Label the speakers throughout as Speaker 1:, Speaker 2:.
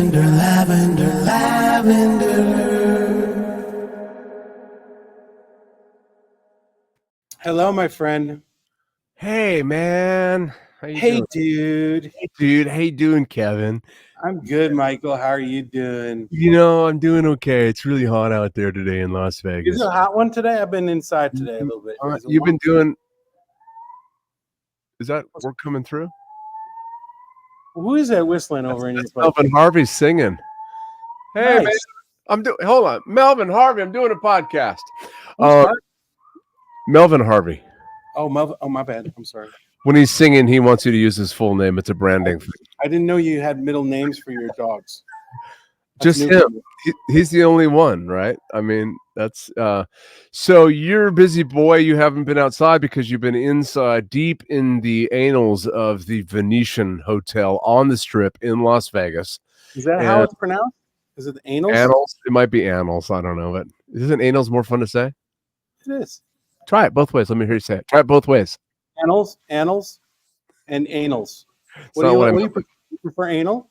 Speaker 1: lavender, lavender, lavender. Hello, my friend.
Speaker 2: Hey, man. How you
Speaker 1: Hey,
Speaker 2: doing?
Speaker 1: dude.
Speaker 2: Hey, dude. How you doing, Kevin?
Speaker 1: I'm good, Michael. How are you doing?
Speaker 2: I'm doing okay. It's really hot out there today in Las
Speaker 1: Is
Speaker 2: Vegas.
Speaker 1: it a hot one today? I've been inside today a little bit. Is it
Speaker 2: You've
Speaker 1: warm?
Speaker 2: been doing. Is that work coming through?
Speaker 1: Who is that whistling over in your
Speaker 2: That's
Speaker 1: place?
Speaker 2: Melvin Harvey singing. Hey, man.
Speaker 1: Nice.
Speaker 2: Hold on. Melvin Harvey. I'm doing a podcast.
Speaker 1: Who's Harvey?
Speaker 2: Melvin Harvey.
Speaker 1: Oh, Melvin. Oh, my bad. I'm sorry.
Speaker 2: When he's singing, he wants you to use his full name. It's a branding thing.
Speaker 1: I didn't know you had middle names for your dogs.
Speaker 2: Just him. He's the only one, right? I mean, that's so you're a busy boy. You haven't been outside because you've been inside deep in the annals of the Venetian Hotel on the Strip in Las Vegas.
Speaker 1: Is that how it's pronounced? Is it the anals?
Speaker 2: Annals? It might be annals. I don't know, but isn't annals more fun to say?
Speaker 1: It is.
Speaker 2: Try it both ways. Let me hear you say it. Try it both ways.
Speaker 1: Annals, and anals.
Speaker 2: What do
Speaker 1: you prefer anal?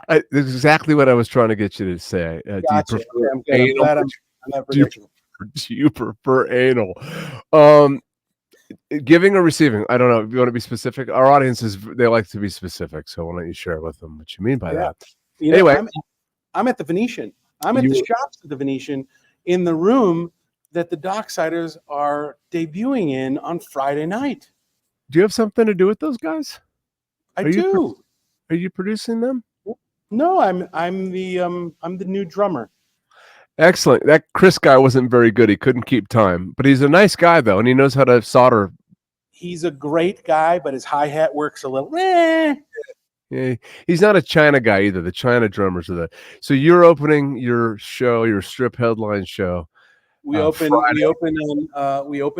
Speaker 2: That's exactly what I was trying to get you to say.
Speaker 1: Gotcha.
Speaker 2: Do you prefer
Speaker 1: I'm good. I'm glad I'm not predictable.
Speaker 2: Do you prefer anal? Giving or receiving? I don't know. If you want to be specific, our audiences, they like to be specific. So why don't you share with them what you mean by that?
Speaker 1: Anyway, I'm at the Venetian. I'm at the shops at the Venetian in the room that the Docksiders are debuting in on Friday night.
Speaker 2: Do you have something to do with those guys?
Speaker 1: I do.
Speaker 2: Are you producing them?
Speaker 1: No, I'm the new drummer.
Speaker 2: Excellent. That Chris guy wasn't very good. He couldn't keep time, but he's a nice guy though, and he knows how to solder.
Speaker 1: He's a great guy, but his hi-hat works a little.
Speaker 2: Yeah, he's not a China guy either. The China drummers are so you're opening your show, your strip headline show.
Speaker 1: We open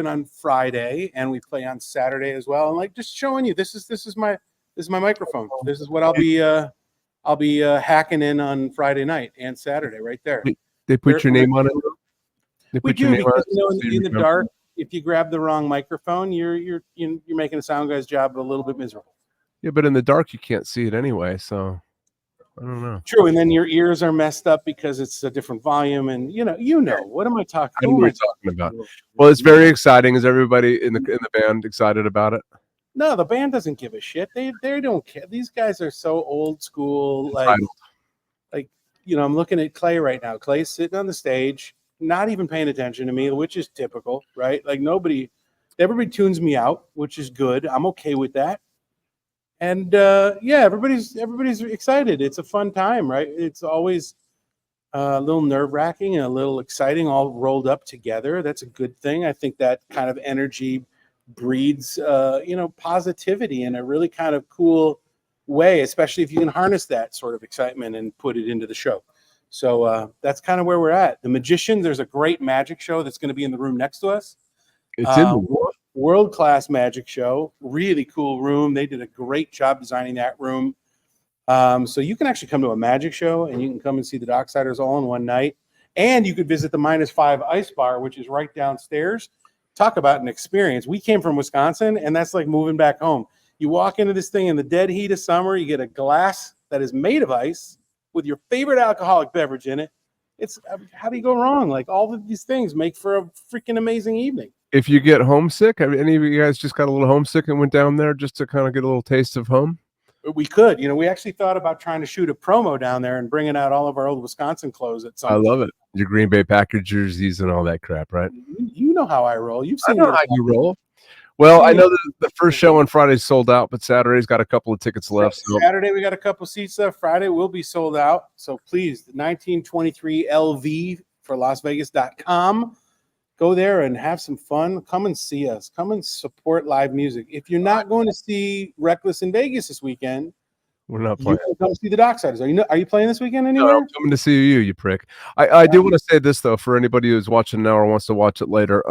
Speaker 1: on Friday and we play on Saturday as well. And like just showing you, this is my microphone. This is what I'll be hacking in on Friday night and Saturday right there.
Speaker 2: They put your name on it.
Speaker 1: We do because in the dark, if you grab the wrong microphone, you're making a sound guy's job a little bit miserable.
Speaker 2: Yeah, but in the dark you can't see it anyway, so I don't know.
Speaker 1: True, and then your ears are messed up because it's a different volume, and what am I talking?
Speaker 2: I know what you're talking about. Well, it's very exciting. Is everybody in the band excited about it?
Speaker 1: No, the band doesn't give a shit. They don't care. These guys are so old school. Like I'm looking at Clay right now. Clay's sitting on the stage, not even paying attention to me, which is typical, right? Like everybody tunes me out, which is good. I'm okay with that. And everybody's excited. It's a fun time, right? It's always a little nerve-wracking and a little exciting, all rolled up together. That's a good thing. I think that kind of energy breeds, positivity in a really kind of cool way, especially if you can harness that sort of excitement and put it into the show. So that's kind of where we're at. The Magicians, there's a great magic show that's going to be in the room next to us.
Speaker 2: It's in the
Speaker 1: world-class magic show, really cool room. They did a great job designing that room. So you can actually come to a magic show and you can come and see the Docksiders all in one night. And you could visit the -5 Ice Bar, which is right downstairs. Talk about an experience. We came from Wisconsin, and that's like moving back home. You walk into this thing in the dead heat of summer, you get a glass that is made of ice with your favorite alcoholic beverage in it. It's how do you go wrong? Like all of these things make for a freaking amazing evening.
Speaker 2: If you get homesick, have any of you guys just got a little homesick and went down there just to kind of get a little taste of home?
Speaker 1: We could. We actually thought about trying to shoot a promo down there and bringing out all of our old Wisconsin clothes at some point.
Speaker 2: I love it. Your Green Bay Packers jerseys and all that crap, right?
Speaker 1: You know how I roll. You've seen
Speaker 2: how you roll. Well, I know the first show on Friday sold out, but Saturday's got a couple of tickets left.
Speaker 1: So. Saturday, we got a couple seats left. Friday will be sold out. So please, the 1923 LV for LasVegas.com. Go there and have some fun. Come and see us. Come and support live music. If you're not going to see Reckless in Vegas this weekend,
Speaker 2: we're not playing.
Speaker 1: You can come see the Docksiders. Are you playing this weekend anywhere?
Speaker 2: No, I'm coming to see you prick. I do want to say this though, for anybody who's watching now or wants to watch it later.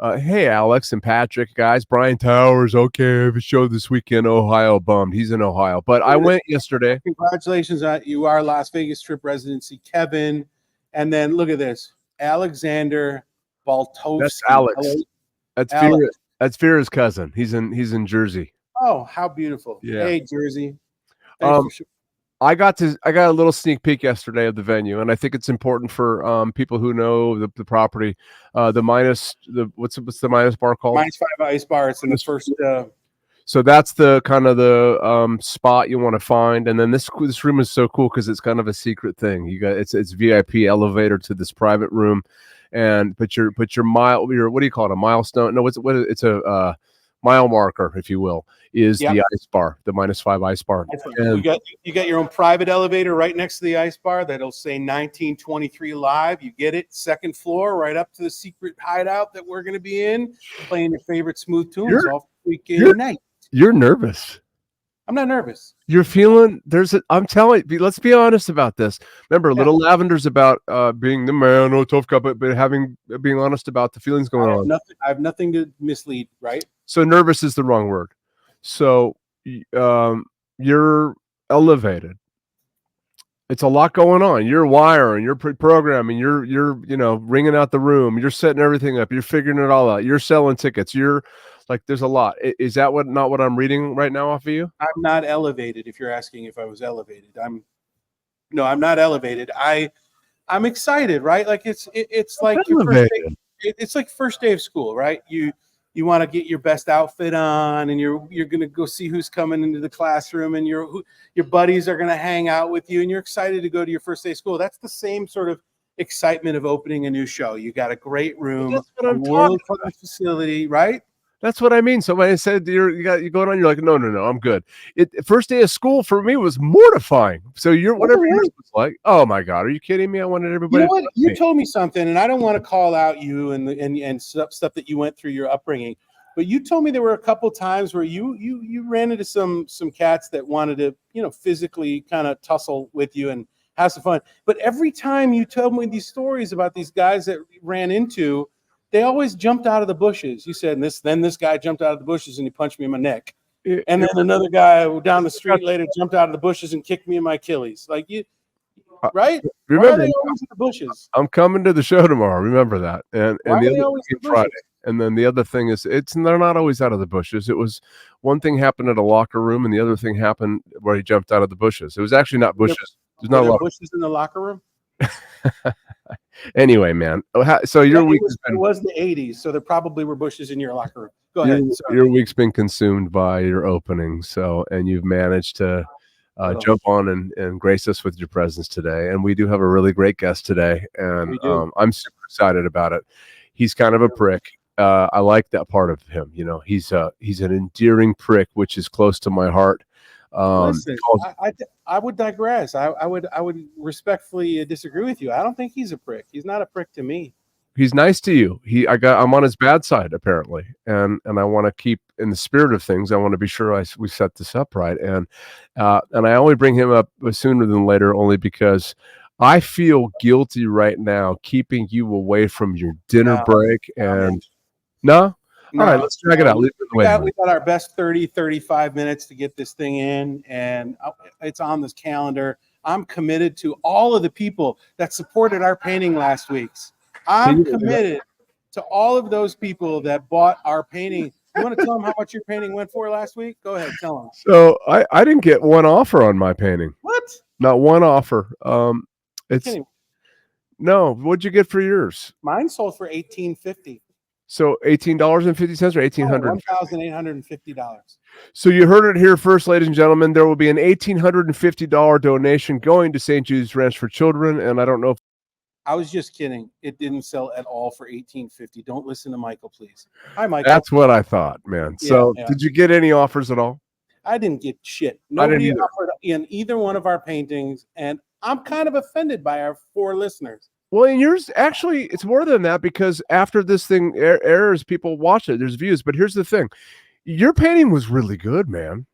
Speaker 2: Hey, Alex and Patrick, guys. Brian Towers. Okay, I have a show this weekend. Ohio bummed. He's in Ohio, but I went yesterday.
Speaker 1: Congratulations on you, our Las Vegas Strip residency, Kevin. And then look at this, Alexander Baltovsky.
Speaker 2: That's Alex. That's Vera's cousin. He's in Jersey.
Speaker 1: Oh, how beautiful.
Speaker 2: Yeah.
Speaker 1: Hey, Jersey. Thanks for sure.
Speaker 2: I got a little sneak peek yesterday of the venue, and I think it's important for people who know the property. What's the Minus bar called?
Speaker 1: -5 Ice Bar. It's in the first.
Speaker 2: So that's the kind of the spot you want to find, and then this room is so cool because it's kind of a secret thing. You got it's VIP elevator to this private room, and but your what do you call it, a milestone? No, it's a mile marker, if you will, is the ice bar, the -5 ice bar.
Speaker 1: And you got your own private elevator right next to the ice bar that'll say 1923 live. You get it, second floor, right up to the secret hideout that we're going to be in, playing your favorite smooth tunes all weekend night.
Speaker 2: You're nervous.
Speaker 1: I'm not nervous.
Speaker 2: You're feeling I'm telling you, let's be honest about this. Remember, Little Lavender's about being the man, tough guy, but being honest about the feelings going on.
Speaker 1: I have nothing to mislead, right?
Speaker 2: So nervous is the wrong word. So you're elevated. It's a lot going on. You're wiring, you're programming, you're ringing out the room, you're setting everything up, you're figuring it all out, you're selling tickets, you're like, there's a lot. Is that not what I'm reading right now off of you?
Speaker 1: I'm not elevated. If you're asking if I was elevated, I'm not elevated. I'm excited, right? Like it's like your first day, it's like first day of school, right? You want to get your best outfit on, and you're gonna go see who's coming into the classroom, and your buddies are gonna hang out with you, and you're excited to go to your first day of school. That's the same sort of excitement of opening a new show. You got a great room, a world-class facility, right?
Speaker 2: That's what I mean. So when I said you going on, you're like, no, I'm good. First day of school for me was mortifying. So whatever yours was like, oh my God, are you kidding me? I wanted everybody.
Speaker 1: You know what? You told me something, and I don't want to call out you and stuff that you went through your upbringing, but you told me there were a couple times where you ran into some cats that wanted to physically kind of tussle with you and have some fun. But every time you told me these stories about these guys that ran into, they always jumped out of the bushes. You said, then this guy jumped out of the bushes and he punched me in my neck. And then another guy down the street later jumped out of the bushes and kicked me in my Achilles. Like right?
Speaker 2: Remember,
Speaker 1: why are they always in the bushes?
Speaker 2: I'm coming to the show tomorrow. Remember that. And
Speaker 1: why
Speaker 2: the
Speaker 1: are they
Speaker 2: other
Speaker 1: always in the
Speaker 2: Friday.
Speaker 1: bushes?
Speaker 2: And then the other thing is they're not always out of the bushes. It was one thing happened at a locker room, and the other thing happened where he jumped out of the bushes. It was actually not bushes. There's not a lot of
Speaker 1: bushes in the locker room.
Speaker 2: Anyway, man. So your week
Speaker 1: was the 80s, so there probably were bushes in your locker room. Go ahead.
Speaker 2: Your week's been consumed by your opening, and you've managed to jump on and grace us with your presence today. And we do have a really great guest today, and I'm super excited about it. He's kind of a prick. I like that part of him. He's an endearing prick, which is close to my heart.
Speaker 1: Listen, I would digress. I would respectfully disagree with you. I don't think he's a prick. He's not a prick to me.
Speaker 2: He's nice to you. I'm on his bad side apparently, and I want to keep in the spirit of things. I want to be sure we set this up right, and I only bring him up sooner than later only because I feel guilty right now keeping you away from your dinner break. And no. All right, let's drag it out.
Speaker 1: We got our best 35 minutes to get this thing in, and it's on this calendar. I'm committed to all of the people that supported our painting last week. I'm committed to all of those people that bought our painting. You want to tell them how much your painting went for last week? Go ahead, tell them.
Speaker 2: So I didn't get one offer on my painting.
Speaker 1: What?
Speaker 2: Not one offer. No. What'd you get for yours?
Speaker 1: Mine sold for $1,850.
Speaker 2: So $18.50 or $1,800?
Speaker 1: $1,850.
Speaker 2: So you heard it here first, ladies and gentlemen. There will be an $1,850 donation going to St. Jude's Ranch for Children, and I don't know if
Speaker 1: I was just kidding. It didn't sell at all for $1,850. Don't listen to Michael, please. Hi, Michael.
Speaker 2: That's what I thought, man. So did you get any offers at all?
Speaker 1: I didn't get shit. Nobody offered in either one of our paintings, and I'm kind of offended by our 4 listeners.
Speaker 2: Well, and yours, actually, it's more than that because after this thing airs, people watch it. There's views. But here's the thing. Your painting was really good, man.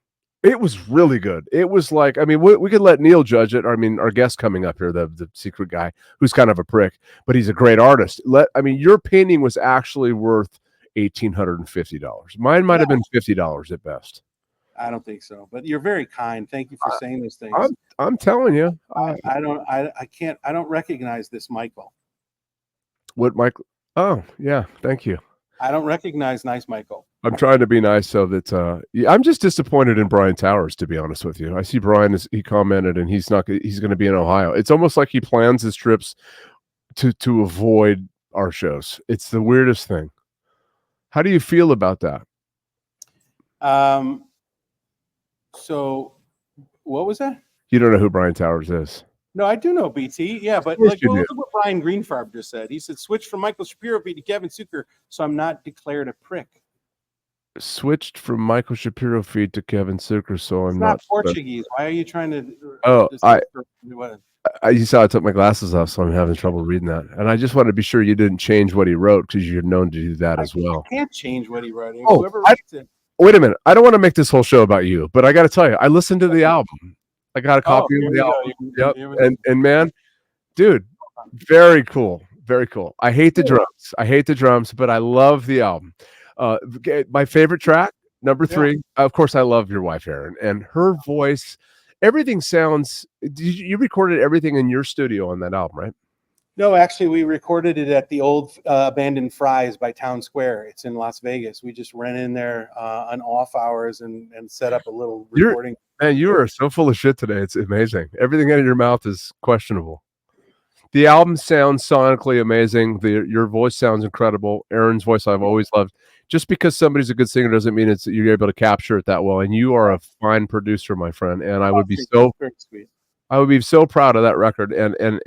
Speaker 2: It was really good. It was like, I mean, we could let Neal judge it. I mean, our guest coming up here, the secret guy, who's kind of a prick, but he's a great artist. Your painting was actually worth $1,850. Mine might have been $50 at best.
Speaker 1: I don't think so, but you're very kind. Thank you for saying those things.
Speaker 2: I'm telling you,
Speaker 1: I don't recognize this Michael.
Speaker 2: What Michael? Oh yeah, thank you.
Speaker 1: I don't recognize nice Michael.
Speaker 2: I'm trying to be nice so that I'm just disappointed in Brian Towers, to be honest with you. I see Brian he commented and he's going to be in Ohio. It's almost like he plans his trips to avoid our shows. It's the weirdest thing. How do you feel about that?
Speaker 1: So what was that?
Speaker 2: You don't know who Brian Towers is.
Speaker 1: No, I do know BT. Yeah, but
Speaker 2: Look
Speaker 1: what Brian Greenfarb just said. He said, switch from Michael Shapiro feed to Kevin Zucker, so I'm not declared a prick.
Speaker 2: Switched from Michael Shapiro feed to Kevin Zucker, so I'm not
Speaker 1: Portuguese. Why are you trying to?
Speaker 2: You saw I took my glasses off, so I'm having trouble reading that. And I just wanted to be sure you didn't change what he wrote because you're known to do that as well.
Speaker 1: I can't change what he wrote.
Speaker 2: Wait a minute. I don't want to make this whole show about you, but I got to tell you, I listened to the album. I got a copy of the album. Yep. And man, dude, very cool. Very cool. I hate the drums, but I love the album. My favorite track, number 3. Of course, I love your wife, Erin, and her voice. Everything sounds. You recorded everything in your studio on that album, right?
Speaker 1: No, actually, we recorded it at the old abandoned Fry's by Town Square. It's in Las Vegas. We just ran in there on off hours and set up a little recording.
Speaker 2: Man, you are so full of shit today. It's amazing. Everything out of your mouth is questionable. The album sounds sonically amazing. Your voice sounds incredible. Erin's voice I've always loved. Just because somebody's a good singer doesn't mean you're able to capture it that well. And you are a fine producer, my friend. And I would be so proud of that record. And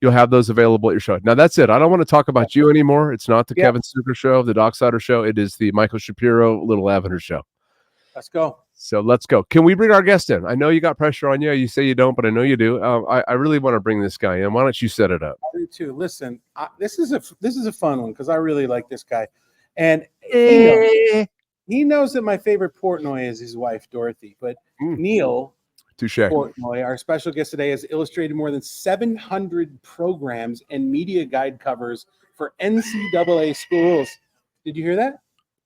Speaker 2: you'll have those available at your show. Now that's it. I don't want to talk about you anymore. It's not the Kevin Zucker show, the Docksider show. It is the Michael Shapiro, Little Lavender show.
Speaker 1: Let's go.
Speaker 2: So let's go. Can we bring our guest in? I know you got pressure on you. You say you don't, but I know you do. I really want to bring this guy in. Why don't you set it up?
Speaker 1: I do too. Listen, this is a fun one because I really like this guy, and he knows that my favorite Portnoy is his wife Dorothy. But Neal Portnoy, our special guest today, has illustrated more than 700 programs and media guide covers for NCAA schools. Did you hear that?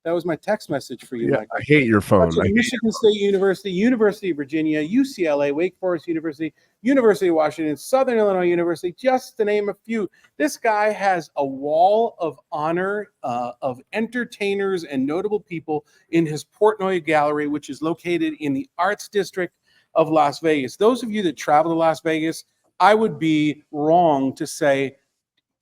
Speaker 1: That was my text message for you.
Speaker 2: Yeah, I hate your phone.
Speaker 1: Michigan State University, University of Virginia, UCLA, Wake Forest University, University of Washington, Southern Illinois University, just to name a few. This guy has a wall of honor of entertainers and notable people in his Portnoy Gallery, which is located in the Arts District of Las Vegas. Those of you that travel to Las Vegas, I would be wrong to say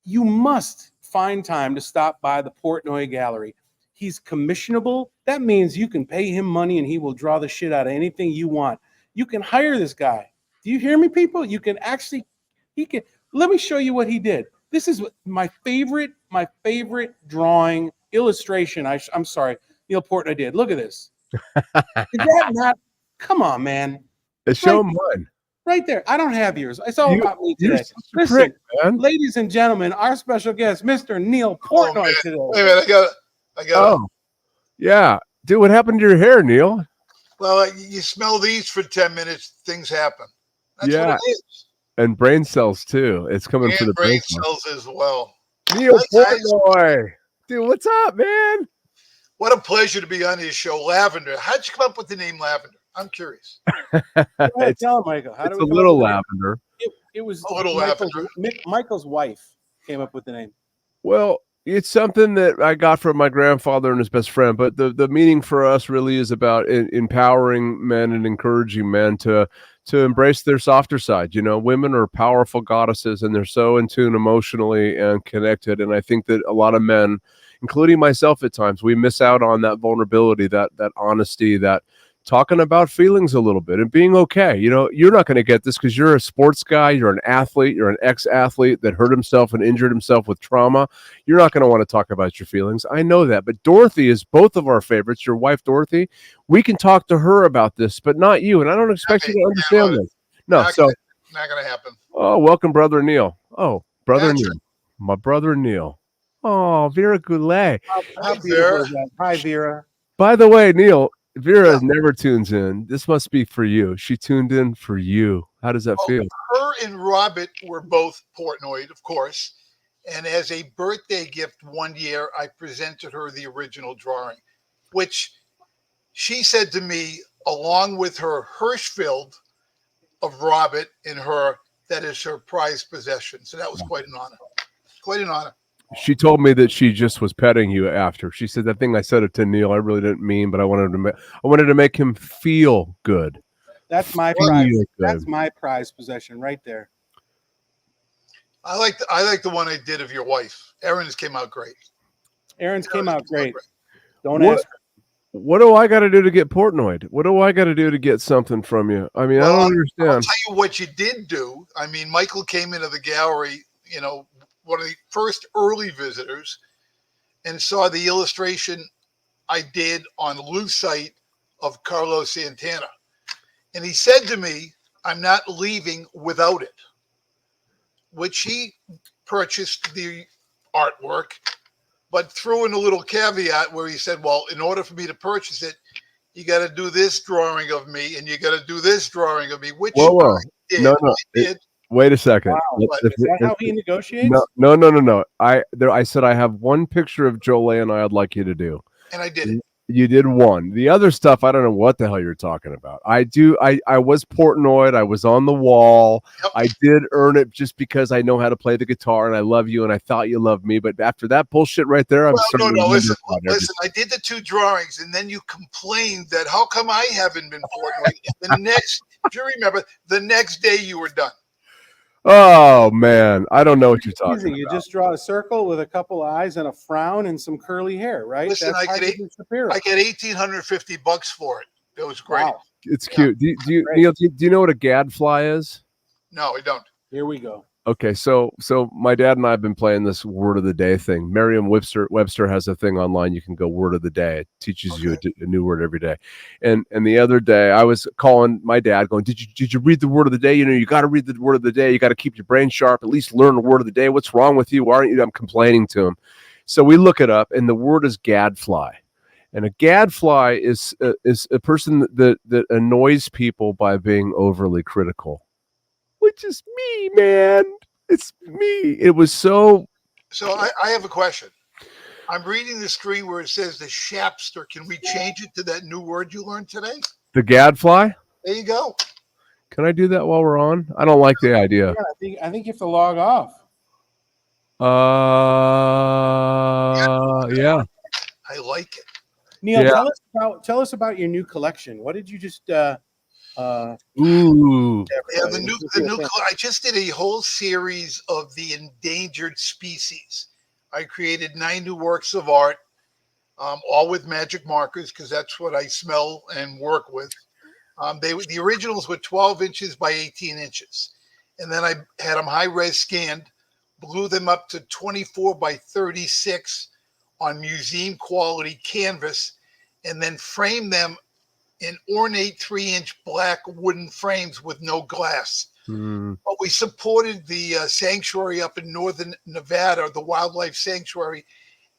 Speaker 1: you must find time to stop by the Portnoy Gallery. He's commissionable. That means you can pay him money and he will draw the shit out of anything you want. You can hire this guy. Do you hear me, people? You can actually, let me show you what he did. This is my favorite drawing illustration. I'm sorry, Neal Portnoy did. Look at this. Is that not, come on, man.
Speaker 2: Show him mine.
Speaker 1: Right there. I don't have yours. It's all about me today. Listen, ladies and gentlemen, our special guest, Mr. Neal Portnoy today.
Speaker 3: Wait a minute, I got it.
Speaker 2: Yeah. Dude, what happened to your hair, Neal?
Speaker 3: Well, you smell these for 10 minutes, things happen. That's what it is.
Speaker 2: And brain cells, too. It's coming for the
Speaker 3: brain cells as well.
Speaker 2: Neal Portnoy. Dude, what's up, man?
Speaker 3: What a pleasure to be on his show, Lavender. How'd you come up with the name Lavender? I'm curious.
Speaker 1: Tell him, Michael.
Speaker 2: It's a Little Lavender.
Speaker 1: It was
Speaker 3: a Little Lavender.
Speaker 1: Michael's wife came up with the name.
Speaker 2: Well, it's something that I got from my grandfather and his best friend, but the meaning for us really is about empowering men and encouraging men to embrace their softer side. You know, women are powerful goddesses and they're so in tune emotionally and connected. And I think that a lot of men, including myself at times, we miss out on that vulnerability, that honesty, that talking about feelings a little bit and being okay. You know, you're not going to get this because you're a sports guy, you're an athlete, you're an ex-athlete that hurt himself and injured himself with trauma. You're not going to want to talk about your feelings. I know that. But Dorothy is both of our favorites. Your wife, Dorothy, we can talk to her about this, but not you. And I don't expect you to understand this. No,
Speaker 3: not going to happen.
Speaker 2: Oh, welcome, Brother Neal. Oh, Brother Neal. My brother Neal. Oh, Vera Goulet.
Speaker 1: Hi, Vera.
Speaker 2: By the way, Neal, Vera never tunes in. This must be for you. She tuned in for you. How does that feel?
Speaker 3: Her and Robert were both Portnoy, of course. And as a birthday gift one year, I presented her the original drawing, which she said to me, along with her Hirschfeld of Robert and her, that is her prized possession. So that was quite an honor. Quite an honor.
Speaker 2: She told me that she just was petting you after. She said that thing I said it to Neal. I really didn't mean, but I wanted to make him feel good.
Speaker 1: That's my
Speaker 2: Feel
Speaker 1: prize.
Speaker 2: good.
Speaker 1: That's my prized possession right there.
Speaker 3: I like the one I did of your wife. Erin's came out great.
Speaker 1: Aaron's came out great. Don't
Speaker 2: What-
Speaker 1: ask her.
Speaker 2: What do I got to do to get Portnoy? What do I got to do to get something from you? I mean,
Speaker 3: Well,
Speaker 2: I don't
Speaker 3: I'll
Speaker 2: understand.
Speaker 3: tell you what you did do. I mean, Michael came into the gallery, one of the first early visitors, and saw the illustration I did on lucite of Carlos Santana. And he said to me, I'm not leaving without it, which he purchased the artwork, but threw in a little caveat where he said, well, in order for me to purchase it, you got to do this drawing of me and you got to do this drawing of me, which
Speaker 2: Whoa.
Speaker 3: I did.
Speaker 2: No.
Speaker 3: I did.
Speaker 2: Wait a second.
Speaker 1: Wow. Is that how he negotiates?
Speaker 2: No. I said I have one picture of Jolie and I'd like you to do.
Speaker 3: And I did it.
Speaker 2: You did one. The other stuff, I don't know what the hell you're talking about. I was Portnoy. I was on the wall.
Speaker 3: Yep.
Speaker 2: I did earn it just because I know how to play the guitar and I love you and I thought you loved me. But after that bullshit right there, I'm
Speaker 3: Well,
Speaker 2: starting
Speaker 3: no.
Speaker 2: to
Speaker 3: Listen.
Speaker 2: wonder about
Speaker 3: I did the two drawings, and then you complained that how come I haven't been Portnoy? The next, if you remember, the next day you were done.
Speaker 2: Oh man, I don't know what you're talking
Speaker 1: Easy.
Speaker 2: about.
Speaker 1: You just draw a circle with a couple eyes and a frown and some curly hair, right?
Speaker 3: Listen,
Speaker 1: That's how you do Shapiro.
Speaker 3: I get $1,850 for it. It was great.
Speaker 1: Wow.
Speaker 2: It's cute. Do you,
Speaker 1: Great.
Speaker 2: Neal? Do you know what a gadfly is?
Speaker 3: No, I don't.
Speaker 1: Here we go.
Speaker 2: Okay, so my dad and I have been playing this word of the day thing. Merriam-Webster has a thing online. You can go word of the day. It teaches you a new word every day. And the other day, I was calling my dad, going, "Did you read the word of the day? You got to read the word of the day. You got to keep your brain sharp. At least learn the word of the day. What's wrong with you? Why aren't you?" I'm complaining to him. So we look it up, and the word is gadfly. And a gadfly is a person that annoys people by being overly critical. Which is me, man. It's me. It was so.
Speaker 3: So I have a question. I'm reading the screen where it says the shapster. Can we change it to that new word you learned today?
Speaker 2: The gadfly?
Speaker 3: There you go.
Speaker 2: Can I do that while we're on? I don't like the idea.
Speaker 1: Yeah, I think you have to log off.
Speaker 2: Yeah.
Speaker 3: I like it.
Speaker 1: Neal,
Speaker 2: Yeah.
Speaker 1: tell us about your new collection. What did you just
Speaker 2: Ooh.
Speaker 3: Yeah, the new. I just did a whole series of the endangered species. I created 9 new works of art, all with magic markers because that's what I smell and work with. The originals were 12 inches by 18 inches, and then I had them high res scanned, blew them up to 24 by 36 on museum quality canvas, and then framed them in ornate 3-inch black wooden frames with no glass. But we supported the sanctuary up in northern Nevada, the wildlife sanctuary,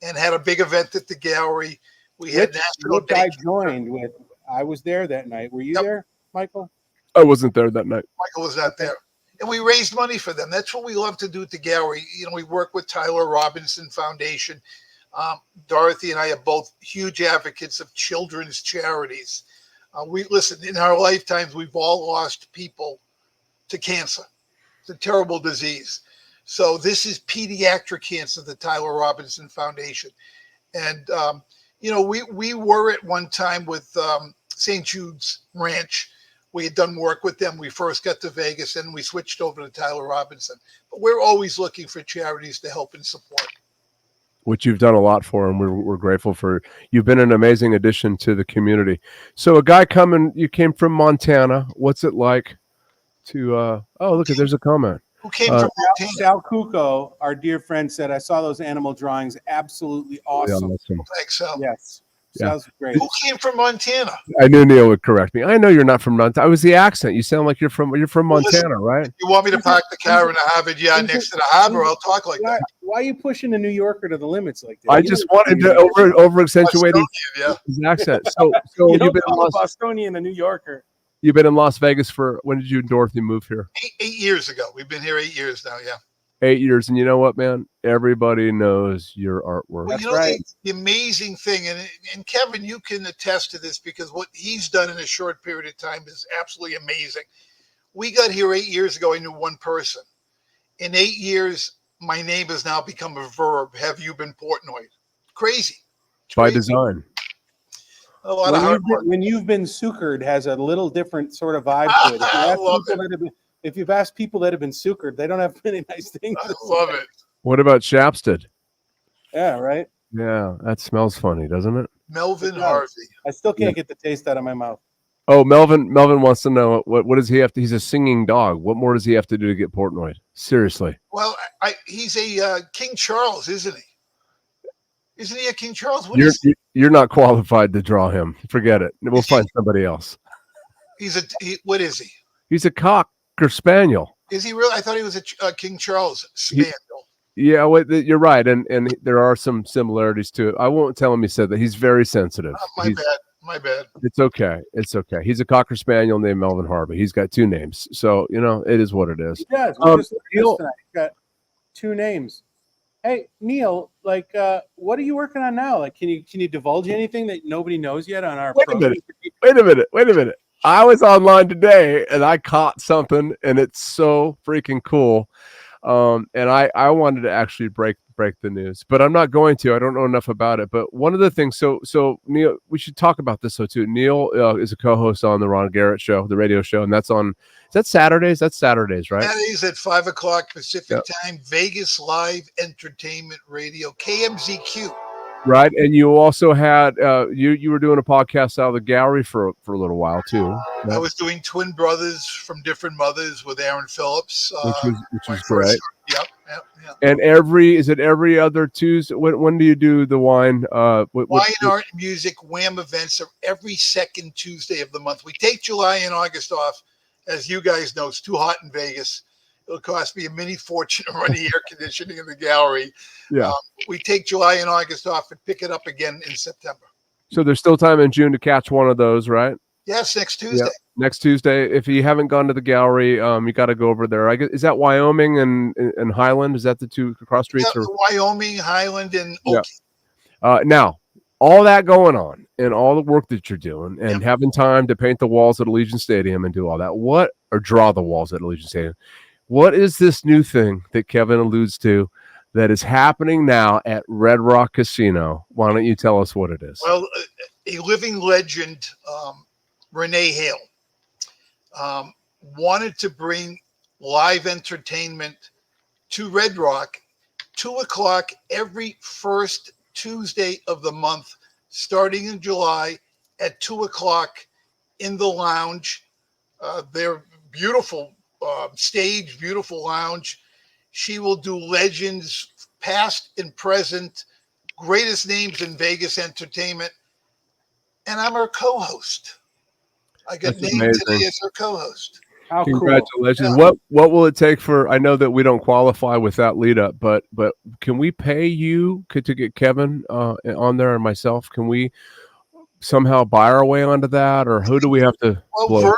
Speaker 3: and had a big event at the gallery. We had national.
Speaker 1: Which I joined with. I was there that night. Were you there, Michael?
Speaker 2: I wasn't there that night.
Speaker 3: Michael was not there. And we raised money for them. That's what we love to do at the gallery. We work with Tyler Robinson Foundation. Dorothy and I are both huge advocates of children's charities. We listen, in our lifetimes, we've all lost people to cancer. It's a terrible disease. So this is pediatric cancer, the Tyler Robinson Foundation. And, we were at one time with St. Jude's Ranch. We had done work with them. We first got to Vegas and we switched over to Tyler Robinson. But we're always looking for charities to help and support.
Speaker 2: Which you've done a lot for, and we're grateful for. You've been an amazing addition to the community. So you came from Montana. What's it like to, look, there's a comment.
Speaker 3: Who came from Montana?
Speaker 1: Sal Cuco, our dear friend, said, I saw those animal drawings. Absolutely awesome.
Speaker 3: Thanks, Sal.
Speaker 1: Yes.
Speaker 2: Yeah.
Speaker 1: Sounds great.
Speaker 3: Who came from Montana?
Speaker 2: I knew Neal would correct me. I know you're not from Montana. I was the accent. You sound like you're from Montana, right?
Speaker 3: You want me to park the car in the Harvard yard next to the harbor? I'll talk like that.
Speaker 1: Why are you pushing a New Yorker to the limits like that?
Speaker 2: I just wanted to over accentuate his accent. So
Speaker 1: you don't call a Bostonian a New Yorker.
Speaker 2: You've been in Las Vegas for, when did you and Dorothy move here?
Speaker 3: 8 years ago. We've been here 8 years now. Yeah.
Speaker 2: 8 years, and you know what, man? Everybody knows your artwork.
Speaker 3: Well,
Speaker 1: That's right.
Speaker 3: The amazing thing, and Kevin, you can attest to this because what he's done in a short period of time is absolutely amazing. We got here 8 years ago. I knew one person. In 8 years, my name has now become a verb. Have you been Portnoy? Crazy. It's
Speaker 2: By
Speaker 3: crazy.
Speaker 2: design.
Speaker 3: A lot of hard work.
Speaker 1: When you've been suckered has a little different sort of vibe to it. If you've asked people that have been suckered, they don't have many nice things.
Speaker 3: I love it.
Speaker 2: What about Shapstead?
Speaker 1: Yeah, right.
Speaker 2: Yeah, that smells funny, doesn't it?
Speaker 3: Melvin
Speaker 1: It does.
Speaker 3: Harvey.
Speaker 1: I still can't get the taste out of my mouth.
Speaker 2: Oh, Melvin wants to know what does he have to? He's a singing dog. What more does he have to do to get Portnoy? Seriously.
Speaker 3: Well, he's a King Charles, isn't he? Isn't he a King Charles? What is
Speaker 2: You're not qualified to draw him. Forget it. We'll find somebody else.
Speaker 3: What is he?
Speaker 2: He's a Cocker Spaniel.
Speaker 3: Is he really? I thought he was a King Charles Spaniel.
Speaker 2: Yeah, you're right, and there are some similarities to it. I won't tell him he said that. He's very sensitive.
Speaker 3: My bad.
Speaker 2: It's okay. He's a Cocker Spaniel named Melvin Harvey. He's got two names, so it is what it is.
Speaker 1: He does. We just Neal, tonight. He's got two names. Hey, Neal, what are you working on now? Like, can you divulge anything that nobody knows yet on our program?
Speaker 2: Wait a minute. I was online today and I caught something, and it's so freaking cool. And I wanted to actually break the news, but I'm not going to. I don't know enough about it. But one of the things, so Neal, we should talk about this though too. Neal is a co-host on the Ron Garrett show, the radio show, and that's on. Is that Saturdays? That's Saturdays, right?
Speaker 3: Saturdays at 5:00 Pacific time. Vegas Live Entertainment Radio, KMZQ.
Speaker 2: Right, and you also had you were doing a podcast out of the gallery for a little while too. Right?
Speaker 3: I was doing Twin Brothers from Different Mothers with Aaron Phillips,
Speaker 2: which was great.
Speaker 3: Yep.
Speaker 2: And every other Tuesday? When do you do the wine?
Speaker 3: Wine, art, music, Wham events are every second Tuesday of the month. We take July and August off, as you guys know. It's too hot in Vegas. It'll cost me a mini fortune to run the air conditioning in the gallery.
Speaker 2: Yeah.
Speaker 3: We take July and August off and pick it up again in September.
Speaker 2: So there's still time in June to catch one of those, right?
Speaker 3: Yes, next Tuesday.
Speaker 2: Yeah. Next Tuesday. If you haven't gone to the gallery, you got to go over there. I guess, is that Wyoming and Highland? Is that the two cross streets?
Speaker 3: Yeah, Wyoming, Highland, and Okie.
Speaker 2: Yeah. Now, all that going on and all the work that you're doing and having time to paint the walls at Allegiant Stadium and do all that, or draw the walls at Allegiant Stadium. What is this new thing that Kevin alludes to that is happening now at Red Rock Casino? Why don't you tell us what it is?
Speaker 3: Well, a living legend, Renee Hale, wanted to bring live entertainment to Red Rock, 2:00 every first Tuesday of the month, starting in July at 2:00 in the lounge. They're beautiful. Stage, beautiful lounge. She will do legends, past and present, greatest names in Vegas entertainment, and I'm her co-host. I got named today as her co-host.
Speaker 1: How
Speaker 2: Congratulations!
Speaker 1: Cool.
Speaker 2: Yeah. What will it take for? I know that we don't qualify with that lead up, but can we pay you to get Kevin on there and myself? Can we somehow buy our way onto that, or who do we have to?
Speaker 3: Well,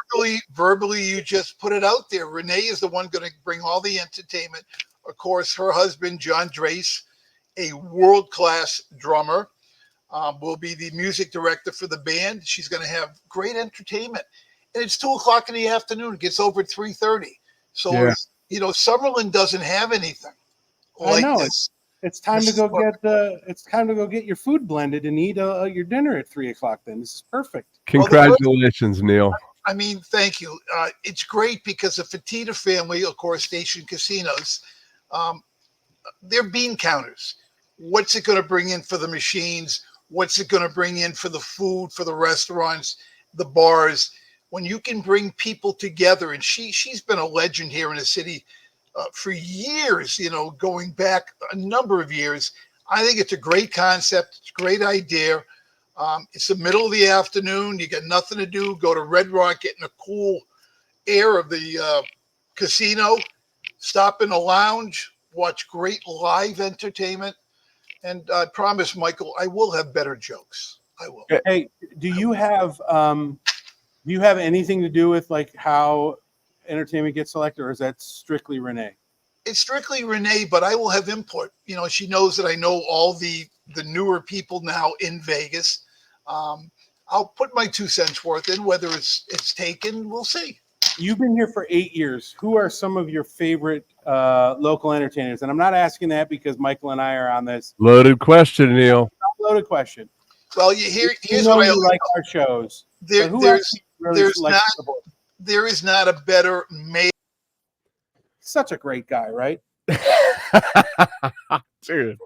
Speaker 3: verbally, you just put it out there. Renee is the one going to bring all the entertainment. Of course, her husband, John Drace, a world-class drummer, will be the music director for the band. She's going to have great entertainment. And it's 2:00 in the afternoon. It gets over at 3:30. So, Summerlin doesn't have anything like this.
Speaker 1: It's time to go get your food blended and eat your dinner at 3:00. Then this is perfect.
Speaker 2: Congratulations, Neal.
Speaker 3: I mean, thank you. It's great because the Fertitta family, of course, Station Casinos, they're bean counters. What's it going to bring in for the machines? What's it going to bring in for the food, for the restaurants, the bars? When you can bring people together, and she's been a legend here in the city for years, going back a number of years. I think it's a great concept. It's a great idea. It's the middle of the afternoon. You got nothing to do. Go to Red Rock, get in the cool air of the casino, stop in a lounge, watch great live entertainment. And I promise, Michael, I will have better jokes. I will.
Speaker 1: Hey, do you have anything to do with like how entertainment gets selected, or is that strictly Renee?
Speaker 3: It's strictly Renee, but I will have input. She knows that I know all the newer people now in Vegas. I'll put my 2 cents worth in. Whether it's taken, we'll see.
Speaker 1: You've been here for 8 years. Who are some of your favorite local entertainers? And I'm not asking that because Michael and I are on this.
Speaker 2: Loaded question, Neal.
Speaker 1: Loaded question.
Speaker 3: Well,
Speaker 1: You
Speaker 3: here's
Speaker 1: know
Speaker 3: what I
Speaker 1: you like our shows.
Speaker 3: there,
Speaker 1: But who
Speaker 3: there's
Speaker 1: actually really
Speaker 3: there's
Speaker 1: likes
Speaker 3: not
Speaker 1: the board?
Speaker 3: there is not a better male.
Speaker 1: Such a great guy, right?
Speaker 2: Dude.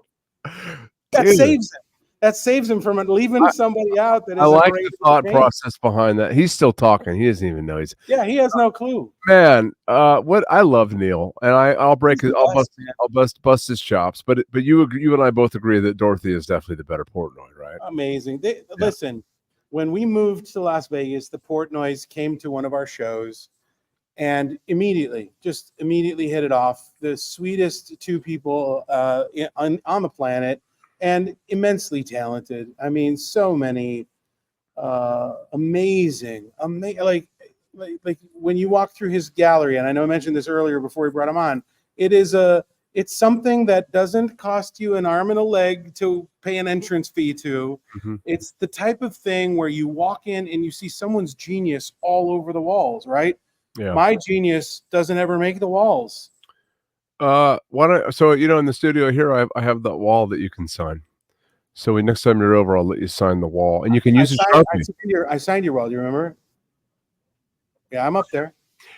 Speaker 1: That
Speaker 2: Dude.
Speaker 1: saves him. That saves him from leaving somebody out that is
Speaker 2: I like
Speaker 1: a great
Speaker 2: the thought
Speaker 1: entertainer.
Speaker 2: process behind that. He's still talking. He doesn't even know he's
Speaker 1: Yeah, he has no clue.
Speaker 2: man. What I love Neal, and I'll break
Speaker 1: He's
Speaker 2: it.
Speaker 1: the
Speaker 2: I'll
Speaker 1: best,
Speaker 2: bust his chops. But you and I both agree that Dorothy is definitely the better Portnoy, right?
Speaker 1: Amazing. Listen, when we moved to Las Vegas, the Portnoys came to one of our shows and immediately hit it off. The sweetest two people on the planet and immensely talented. I mean, so many amazing, like when you walk through his gallery, and I know I mentioned this earlier before we brought him on, it's something that doesn't cost you an arm and a leg to pay an entrance fee to.
Speaker 2: Mm-hmm.
Speaker 1: It's the type of thing where you walk in and you see someone's genius all over the walls, right?
Speaker 2: Yeah.
Speaker 1: My genius doesn't ever make the walls.
Speaker 2: So in the studio here, I have that wall that you can sign. So next time you're over, I'll let you sign the wall, and you can use a Sharpie.
Speaker 1: I signed your wall. Do you remember? Yeah, I'm up there.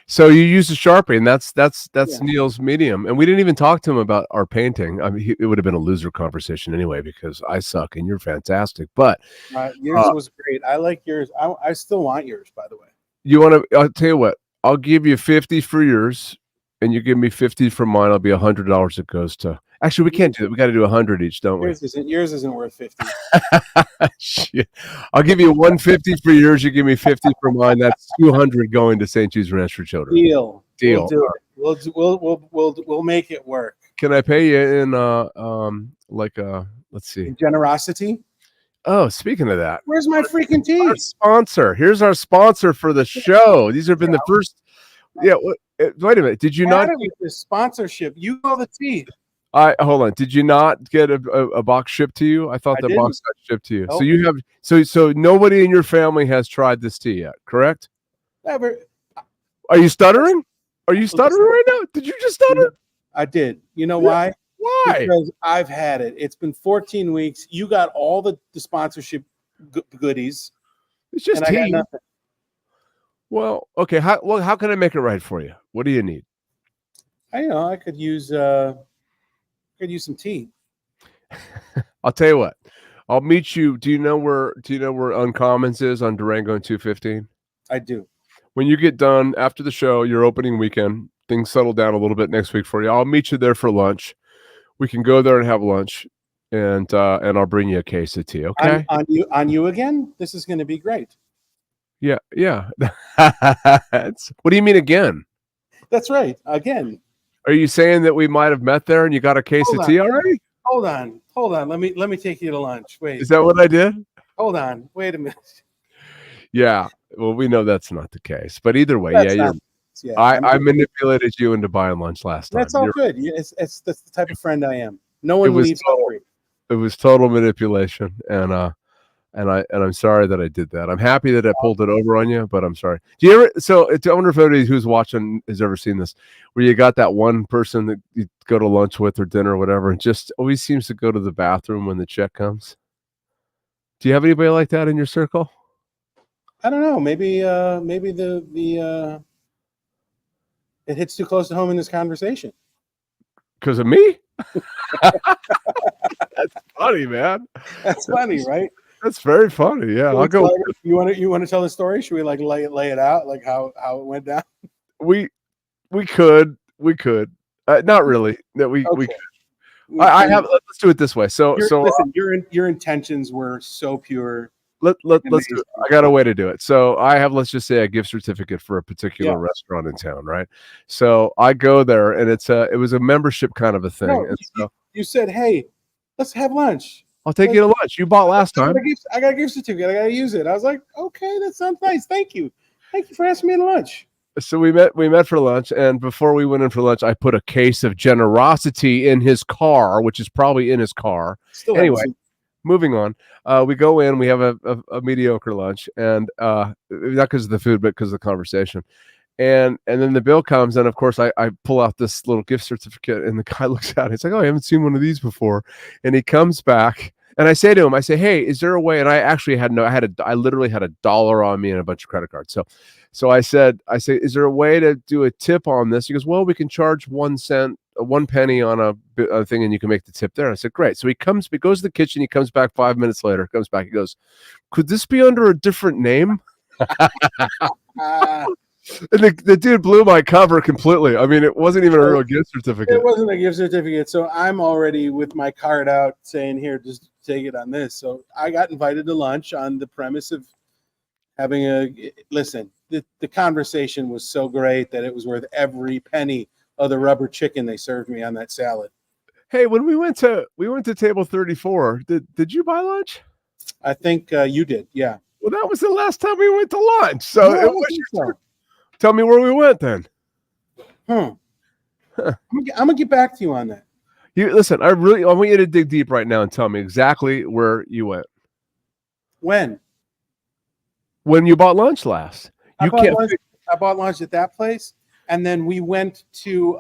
Speaker 2: So you use a Sharpie, and that's
Speaker 1: Yeah.
Speaker 2: Neal's medium. And we didn't even talk to him about our painting. I mean, it would have been a loser conversation anyway because I suck and you're fantastic. But
Speaker 1: yours was great. I like yours. I still want yours, by the way.
Speaker 2: You want to? I'll tell you what. I'll give you 50 for yours, and you give me 50 for mine. I'll be $100. It goes to. Actually, we can't do that. We got to do 100 each, don't we?
Speaker 1: Yours isn't worth 50.
Speaker 2: Shit. I'll give you 150 for yours. You give me 50 for mine. That's 200 going to St. Jude's Ranch for Children.
Speaker 1: Deal.
Speaker 2: Deal.
Speaker 1: We'll do it. We'll make it work.
Speaker 2: Can I pay you in let's see,
Speaker 1: in generosity?
Speaker 2: Oh, speaking of that,
Speaker 1: where's my freaking tea?
Speaker 2: Our sponsor. Here's our sponsor for the show. These have been the first. Yeah. Wait a minute. Did you not
Speaker 1: get this sponsorship? You know the tea.
Speaker 2: Hold on. Did you not get a box shipped to you? I thought that box got shipped to you.
Speaker 1: Nope.
Speaker 2: So you have so nobody in your family has tried this tea yet, correct?
Speaker 1: Never.
Speaker 2: Are you stuttering? Are you stuttering right now? Did you just stutter?
Speaker 1: I did. You know why?
Speaker 2: Why?
Speaker 1: Because I've had it. It's been 14 weeks. You got all the sponsorship goodies.
Speaker 2: It's just
Speaker 1: tea.
Speaker 2: I got nothing. Well, okay. How can I make it right for you? What do you need?
Speaker 1: I could use some tea.
Speaker 2: I'll tell you what. I'll meet you. Do you know where Uncommons is on Durango and 215?
Speaker 1: I do.
Speaker 2: When you get done after the show, your opening weekend, things settle down a little bit next week for you. I'll meet you there for lunch. We can go there and have lunch, and I'll bring you a case of tea. Okay?
Speaker 1: On you again? This is going to be great.
Speaker 2: Yeah. What do you mean again?
Speaker 1: That's right. Again.
Speaker 2: Are you saying that we might have met there and you got a case of tea already?
Speaker 1: Hold on. Let me take you to lunch. Wait.
Speaker 2: Is that what I did?
Speaker 1: Hold on. Wait a minute.
Speaker 2: Yeah. Well, we know that's not the case, but either way, I manipulated you into buying lunch last time.
Speaker 1: That's all good. That's the type of friend I am. No one leaves hungry.
Speaker 2: It was total manipulation, and I'm sorry that I did that. I'm happy that I pulled it over on you, but I'm sorry. Do you ever? So I wonder if anybody who's watching has ever seen this, where you got that one person that you go to lunch with or dinner or whatever, and just always seems to go to the bathroom when the check comes. Do you have anybody like that in your circle?
Speaker 1: I don't know. Maybe the it hits too close to home in this conversation.
Speaker 2: Because of me? That's funny, man.
Speaker 1: That's funny, right?
Speaker 2: That's very funny. Yeah, I'll go.
Speaker 1: You want to tell the story? Should we lay it out like how it went down?
Speaker 2: We could. Not really. No, we could. I have. Let's do it this way. So
Speaker 1: listen, your intentions were so pure.
Speaker 2: Let's do it. I got a way to do it. So I have, let's just say, a gift certificate for a particular restaurant in town, right? So I go there, and it was a membership kind of a thing.
Speaker 1: No,
Speaker 2: and so
Speaker 1: you said, "Hey, let's have lunch."
Speaker 2: I'll take you to lunch. You bought last time.
Speaker 1: I got a gift certificate. I got to use it. I was like, "Okay, that sounds nice. Thank you for asking me to lunch."
Speaker 2: So we met for lunch, and before we went in for lunch, I put a case of generosity in his car, which is probably in his car.
Speaker 1: Still
Speaker 2: anyway. Moving on, we go in, we have a mediocre lunch, and not because of the food, but because of the conversation. And then the bill comes, and of course I pull out this little gift certificate, and the guy looks at it. He's like, "Oh, I haven't seen one of these before." And he comes back, and I say to him, I say, "Hey, is there a way?" And I actually had I literally had $1 on me and a bunch of credit cards. So I say, "Is there a way to do a tip on this?" He goes, "Well, we can charge 1 cent, 1 penny on a thing, and you can make the tip there." And I said, "Great." So he goes to the kitchen. He comes back 5 minutes later. Comes back. He goes, "Could this be under a different name?" And the dude blew my cover completely. I mean, it wasn't even a real gift certificate.
Speaker 1: It wasn't a gift certificate. So I'm already with my card out saying, "Here, just take it on this." So I got invited to lunch on the premise of having listen, the conversation was so great that it was worth every penny of the rubber chicken they served me on that salad.
Speaker 2: Hey, when we went to table 34, did you buy lunch?
Speaker 1: I think you did. Yeah.
Speaker 2: Well, that was the last time we went to lunch. So
Speaker 1: No, I
Speaker 2: it
Speaker 1: don't
Speaker 2: was
Speaker 1: think
Speaker 2: your
Speaker 1: so.
Speaker 2: turn. Tell me where we went then.
Speaker 1: I'm gonna get back to you on that.
Speaker 2: You listen. I want you to dig deep right now and tell me exactly where you went.
Speaker 1: When
Speaker 2: You bought lunch last.
Speaker 1: I bought lunch at that place, and then we went to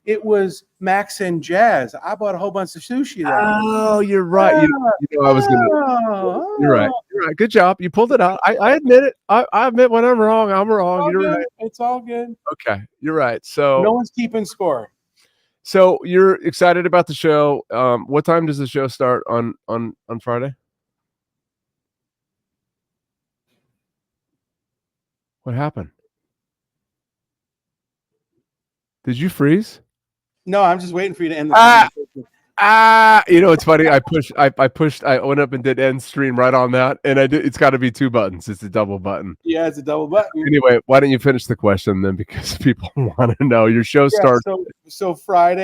Speaker 1: it was Max and Jazz. I bought a whole bunch of sushi there.
Speaker 2: Oh, you're right. I was gonna. You're right. You're right. Good job. You pulled it out. I admit it. I admit when I'm wrong. I'm wrong. You're right.
Speaker 1: It's all good.
Speaker 2: Okay, you're right. So
Speaker 1: No one's keeping score.
Speaker 2: So you're excited about the show. What time does the show start on Friday? What happened? Did you freeze?
Speaker 1: No, I'm just waiting for you to end the conversation.
Speaker 2: It's funny. I went up and did end stream right on that, and it's got to be 2 buttons. It's a double button.
Speaker 1: Yeah, it's a double button.
Speaker 2: Anyway, why don't you finish the question then? Because people want to know. Your show starts.
Speaker 1: So Friday.